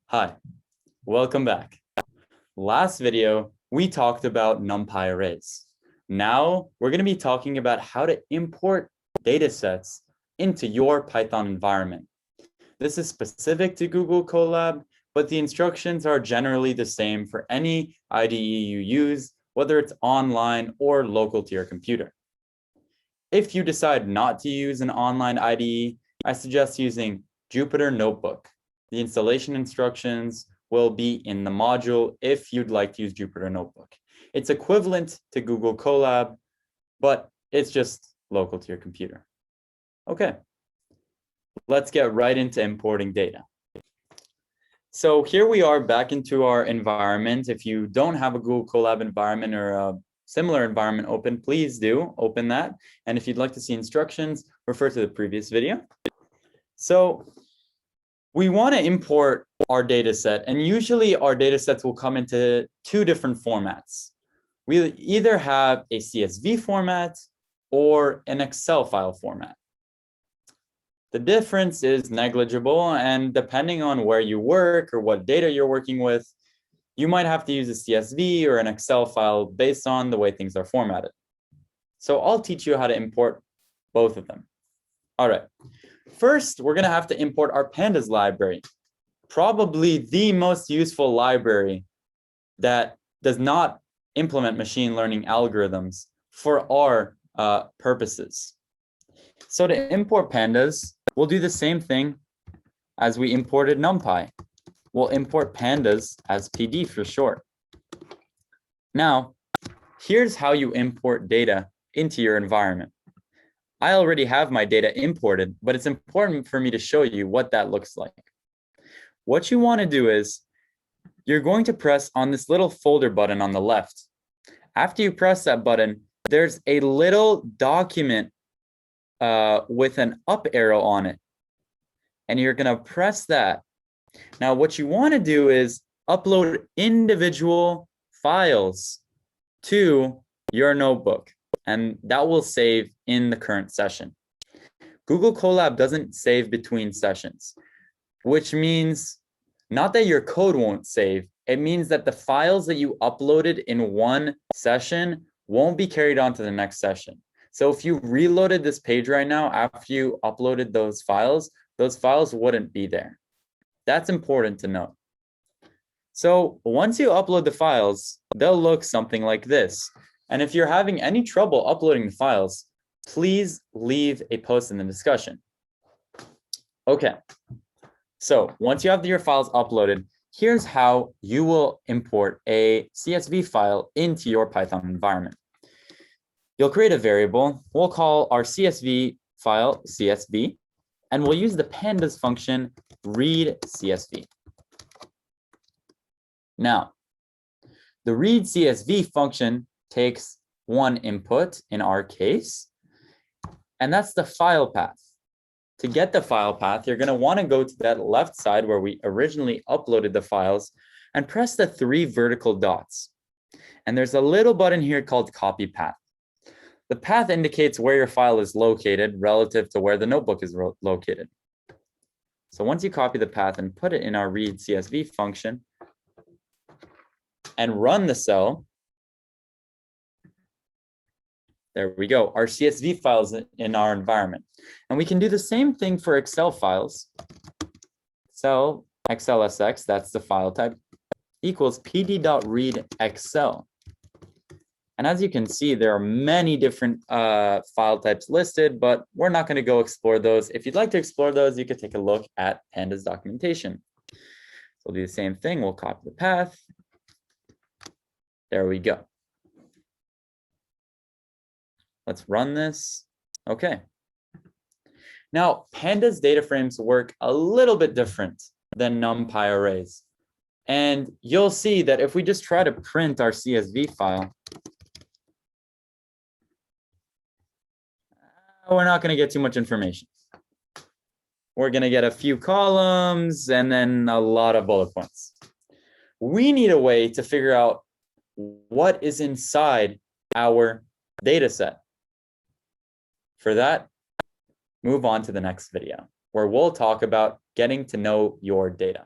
Hi, welcome back. Last video, we talked about NumPy arrays. Now we're going to be talking about how to import data sets into your Python environment. This is specific to Google Colab, but the instructions are generally the same for any IDE you use, whether it's online or local to your computer. If you decide not to use an online IDE, I suggest using Jupyter Notebook. The installation instructions will be in the module if you'd like to use Jupyter Notebook. It's equivalent to Google Colab, but it's just local to your computer. Okay, let's get right into importing data. So here we are back into our environment. If you don't have a Google Colab environment or a similar environment open, please do open that. And if you'd like to see instructions, refer to the previous video. So we want to import our data set, and usually our data sets will come into two different formats. We either have a CSV format or an Excel file format. The difference is negligible, and depending on where you work or what data you're working with, you might have to use a CSV or an Excel file based on the way things are formatted. So I'll teach you how to import both of them. All right. First, we're going to have to import our Pandas library, probably the most useful library that does not implement machine learning algorithms for our purposes. So to import Pandas, we'll do the same thing as we imported NumPy. We'll import Pandas as PD for short. Now, here's how you import data into your environment. I already have my data imported, but it's important for me to show you what that looks like. What you want to do is you're going to press on this little folder button on the left. After you press that button, there's a little document with an up arrow on it. And you're going to press that. Now, what you want to do is upload individual files to your notebook, and that will save in the current session. Google Colab doesn't save between sessions, which means not that your code won't save. It means that the files that you uploaded in one session won't be carried on to the next session. So if you reloaded this page right now after you uploaded those files wouldn't be there. That's important to note. So once you upload the files, they'll look something like this. And if you're having any trouble uploading the files, please leave a post in the discussion. Okay, so once you have your files uploaded, here's how you will import a CSV file into your Python environment. You'll create a variable. We'll call our CSV file CSV, and we'll use the pandas function read CSV. Now, the read CSV function takes one input in our case, and that's the file path. To get the file path, you're going to want to go to that left side where we originally uploaded the files and press the three vertical dots. And there's a little button here called copy path. The path indicates where your file is located relative to where the notebook is located. So once you copy the path and put it in our read CSV function and run the cell, there we go. Our CSV files in our environment. And we can do the same thing for Excel files. So XLSX, that's the file type, equals pd.read Excel. And as you can see, there are many different file types listed, but we're not going to go explore those. If you'd like to explore those, you could take a look at Pandas documentation. So we'll do the same thing. We'll copy the path. There we go. Let's run this. Okay. Now, Pandas data frames work a little bit different than NumPy arrays. And you'll see that if we just try to print our CSV file, we're not going to get too much information. We're going to get a few columns and then a lot of bullet points. We need a way to figure out what is inside our data set. For that, move on to the next video, where we'll talk about getting to know your data.